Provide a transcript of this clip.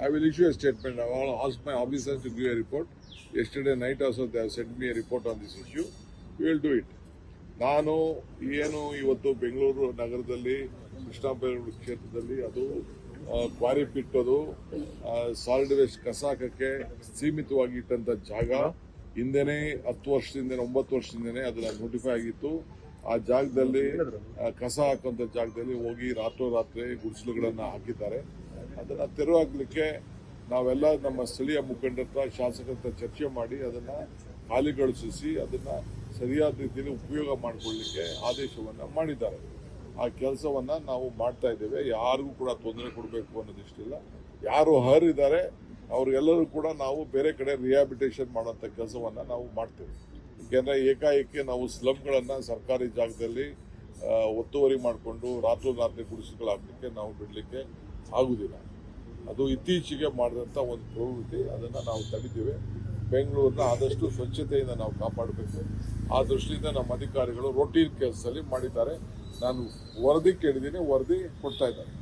I will issue a statement. I will ask my officers to give a report. Yesterday night also they have sent me a report on this issue. We will do it. ನಾನು ಏನು ಇವತ್ತು ಬೆಂಗಳೂರು ನಗರದಲ್ಲಿ ಕೃಷ್ಣಾಪೇರೂರು ಕ್ಷೇತ್ರದಲ್ಲಿ ಅದು quarry ಪಿಟ್ಟದು solid waste ಕಸ ಹಾಕಕ್ಕೆ ಸೀಮಿತವಾಗಿ ಇಟ್ಟಂತ ಜಾಗ ಹಿಂದೆನೇ 10 ವರ್ಷದಿಂದನೇ 9 ವರ್ಷದಿಂದನೇ ಅದನ್ನ ನೋಟಿಫೈ ಆಗಿತ್ತು. ಆ ಜಾಗದಲ್ಲಿ ಕಸ ಹಾಕುವಂತ ಜಾಗದಲ್ಲಿ ಹೋಗಿ ರಾತ್ರೋರಾತ್ರಿ ಗುಡಿಸಲುಗಳನ್ನ ಹಾಕಿದ್ದಾರೆ. ಅದನ್ನ ತೆರವಾಗಲಿಕ್ಕೆ ನಾವೆಲ್ಲ ನಮ್ಮ ಸ್ಥಳೀಯ ಮುಖಂಡರ ಶಾಸಕರ ಚರ್ಚೆ ಮಾಡಿ ಅದನ್ನ ಖಾಲಿಗೊಳಿಸಿ ಅದನ್ನ ಸರಿಯಾದ ರೀತಿಯಲ್ಲಿ ಉಪಯೋಗ ಮಾಡಿಕೊಳ್ಳಲಿಕ್ಕೆ ಆದೇಶವನ್ನ ಮಾಡಿದ್ದಾರೆ. ಆ ಕೆಲಸವನ್ನ ನಾವು ಮಾಡ್ತಾ ಇದ್ದೇವೆ. ಯಾರಿಗೂ ಕೂಡ ತೊಂದರೆ ಕೊಡಬೇಕು ಅನ್ನೋದಿಷ್ಟಿಲ್ಲ. ಯಾರು ಅರ್ಹರಿದ್ದಾರೆ ಅವ್ರಿಗೆಲ್ಲರೂ ಕೂಡ ನಾವು ಬೇರೆ ಕಡೆ ರಿಹ್ಯಾಬಿಟೇಷನ್ ಮಾಡುವಂತ ಕೆಲಸವನ್ನ ನಾವು ಮಾಡ್ತೇವೆ. ಯಾಕೆಂದ್ರೆ ಏಕಾಏಕಿ ನಾವು ಸ್ಲಮ್ಗಳನ್ನ ಸರ್ಕಾರಿ ಜಾಗದಲ್ಲಿ ಒತ್ತುವರಿ ಮಾಡಿಕೊಂಡು ರಾತ್ರೋರಾತ್ರಿ ಗುಡಿಸಲು ಹಾಕಲಿಕ್ಕೆ ನಾವು ಬಿಡಲಿಕ್ಕೆ ಆಗುದಿಲ್ಲ. ಅದು ಇತ್ತೀಚೆಗೆ ಮಾಡಿದಂಥ ಒಂದು ಪ್ರವೃತ್ತಿ. ಅದನ್ನು ನಾವು ತಡಿದ್ದೇವೆ. ಬೆಂಗಳೂರನ್ನ ಆದಷ್ಟು ಸ್ವಚ್ಛತೆಯಿಂದ ನಾವು ಕಾಪಾಡಬೇಕು. ಆ ದೃಷ್ಟಿಯಿಂದ ನಮ್ಮ ಅಧಿಕಾರಿಗಳು ರೊಟೀನ್ ಕೆಲಸದಲ್ಲಿ ಮಾಡಿದ್ದಾರೆ. ನಾನು ವರದಿ ಕೇಳಿದ್ದೀನಿ, ವರದಿ ಕೊಡ್ತಾ ಇದ್ದಾರೆ.